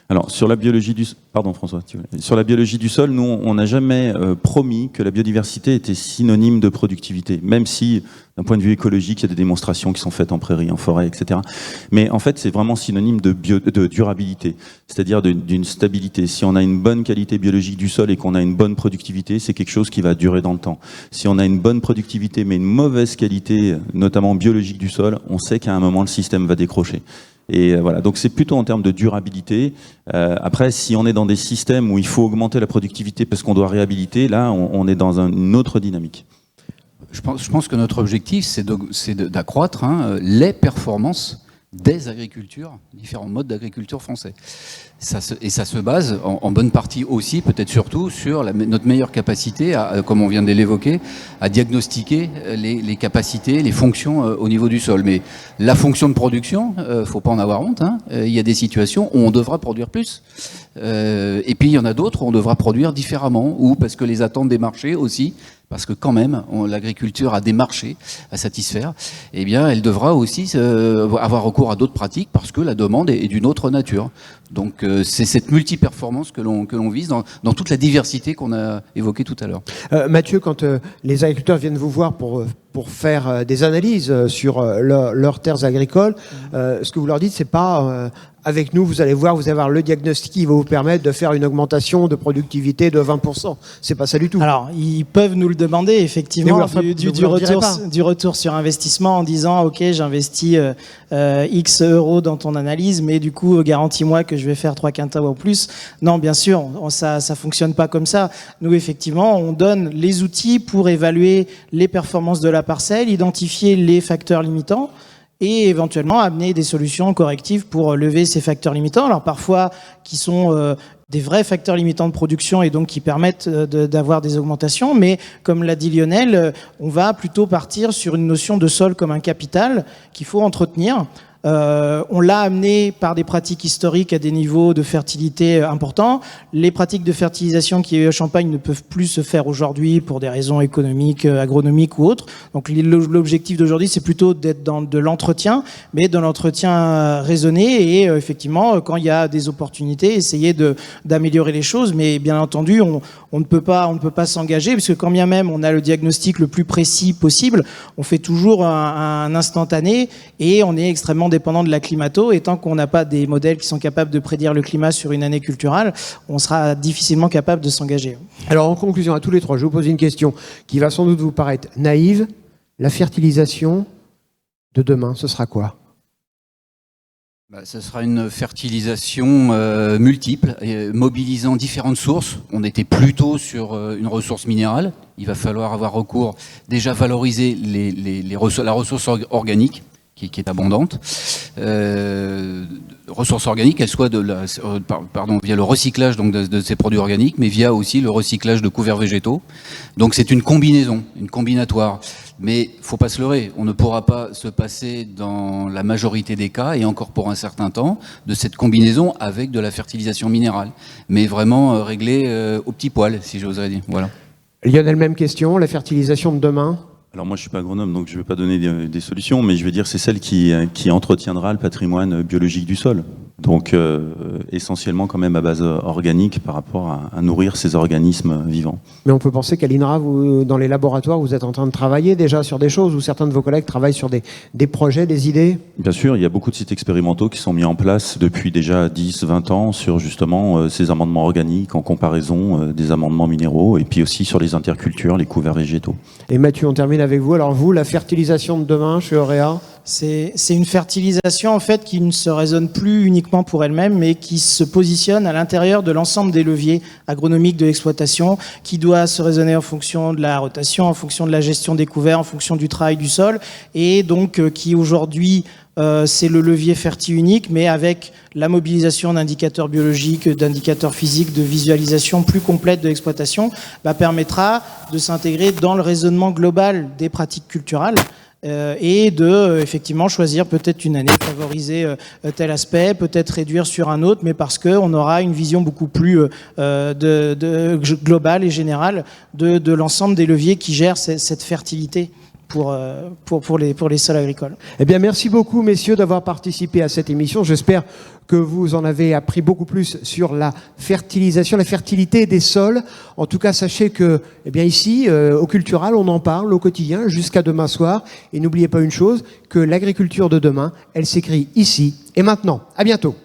Alors, sur la biologie du... Pardon François. Sur la biologie du sol, nous, on n'a jamais promis que la biodiversité était synonyme de productivité, même si, d'un point de vue écologique, il y a des démonstrations qui sont faites en prairie, en forêt, etc. Mais en fait, c'est vraiment synonyme de durabilité, c'est-à-dire d'une stabilité. Si on a une bonne qualité biologique du sol et qu'on a une bonne productivité, c'est quelque chose qui va durer dans le temps. Si on a une bonne productivité mais une mauvaise qualité, notamment biologique du sol, on sait qu'à un moment, le système va décrocher. Et voilà, donc c'est plutôt en termes de durabilité. Après, si on est dans des systèmes où il faut augmenter la productivité parce qu'on doit réhabiliter, là, on est dans une autre dynamique. Je pense que notre objectif, c'est d'accroître les performances des agricultures, différents modes d'agriculture français. Ça se base en bonne partie aussi, peut-être surtout, sur notre meilleure capacité, comme on vient de l'évoquer, à diagnostiquer les capacités, les fonctions au niveau du sol. Mais la fonction de production, faut pas en avoir honte. Il y a des situations où on devra produire plus. Et puis il y en a d'autres où on devra produire différemment, ou parce que les attentes des marchés aussi, parce que quand même, l'agriculture a des marchés à satisfaire, eh bien, elle devra aussi avoir recours à d'autres pratiques parce que la demande est d'une autre nature. Donc, c'est cette multi-performance que l'on vise dans toute la diversité qu'on a évoquée tout à l'heure. Mathieu, quand les agriculteurs viennent vous voir pour faire des analyses sur leurs terres agricoles, ce que vous leur dites, c'est pas avec nous, vous allez voir, vous allez avoir le diagnostic qui va vous permettre de faire une augmentation de productivité de 20%. C'est pas ça du tout. Alors, ils peuvent nous le demander, effectivement, du retour sur investissement en disant, OK, j'investis X euros dans ton analyse, mais du coup, garantis-moi que je vais faire 3 quintals ou plus. Non, bien sûr, ça fonctionne pas comme ça. Nous, effectivement, on donne les outils pour évaluer les performances de la parcelle, identifier les facteurs limitants, et éventuellement amener des solutions correctives pour lever ces facteurs limitants. Alors parfois, qui sont des vrais facteurs limitants de production et donc qui permettent d'avoir des augmentations, mais comme l'a dit Lionel, on va plutôt partir sur une notion de sol comme un capital qu'il faut entretenir. On l'a amené par des pratiques historiques à des niveaux de fertilité importants. Les pratiques de fertilisation qui à Champagne ne peuvent plus se faire aujourd'hui pour des raisons économiques, agronomiques ou autres. Donc l'objectif d'aujourd'hui, c'est plutôt d'être dans de l'entretien, mais dans l'entretien raisonné et effectivement, quand il y a des opportunités, essayer d'améliorer les choses. Mais bien entendu, on ne peut pas s'engager, parce que quand bien même on a le diagnostic le plus précis possible, on fait toujours un instantané et on est extrêmement dépendant de la climato, et tant qu'on n'a pas des modèles qui sont capables de prédire le climat sur une année culturelle, on sera difficilement capable de s'engager. Alors en conclusion, à tous les trois, je vais vous poser une question qui va sans doute vous paraître naïve. La fertilisation de demain, ce sera quoi ? Ce sera une fertilisation multiple, mobilisant différentes sources. On était plutôt sur une ressource minérale. Il va falloir avoir recours, déjà valoriser la ressource organique, qui est abondante. Ressources organiques, qu'elles soient via le recyclage donc de ces produits organiques, mais via aussi le recyclage de couverts végétaux. Donc c'est une combinaison, une combinatoire. Mais faut pas se leurrer, on ne pourra pas se passer dans la majorité des cas, et encore pour un certain temps, de cette combinaison avec de la fertilisation minérale. Mais vraiment réglée au petit poil, si j'oserais dire. Voilà. Lionel, même question, la fertilisation de demain ? Alors moi je suis pas agronome, donc je vais pas donner des solutions, mais je vais dire c'est celle qui entretiendra le patrimoine biologique du sol. Donc essentiellement quand même à base organique par rapport à nourrir ces organismes vivants. Mais on peut penser qu'à l'INRA, vous, dans les laboratoires, vous êtes en train de travailler déjà sur des choses, ou certains de vos collègues travaillent sur des projets, des idées ? Bien sûr, il y a beaucoup de sites expérimentaux qui sont mis en place depuis déjà 10-20 ans sur justement ces amendements organiques en comparaison des amendements minéraux, et puis aussi sur les intercultures, les couverts végétaux. Et Mathieu, on termine avec vous. Alors vous, la fertilisation de demain chez Auréa ? C'est une fertilisation en fait qui ne se raisonne plus uniquement pour elle-même, mais qui se positionne à l'intérieur de l'ensemble des leviers agronomiques de l'exploitation, qui doit se raisonner en fonction de la rotation, en fonction de la gestion des couverts, en fonction du travail du sol, et donc qui aujourd'hui c'est le levier fertile unique, mais avec la mobilisation d'indicateurs biologiques, d'indicateurs physiques, de visualisation plus complète de l'exploitation, permettra de s'intégrer dans le raisonnement global des pratiques culturales. Et de effectivement choisir peut-être une année, favoriser tel aspect, peut-être réduire sur un autre, mais parce qu'on aura une vision beaucoup plus globale et générale de l'ensemble des leviers qui gèrent cette fertilité pour les sols agricoles. Eh bien, merci beaucoup, messieurs, d'avoir participé à cette émission. J'espère que vous en avez appris beaucoup plus sur la fertilisation, la fertilité des sols. En tout cas, sachez que, eh bien, ici, au Cultural, on en parle au quotidien jusqu'à demain soir. Et n'oubliez pas une chose, que l'agriculture de demain, elle s'écrit ici et maintenant. À bientôt.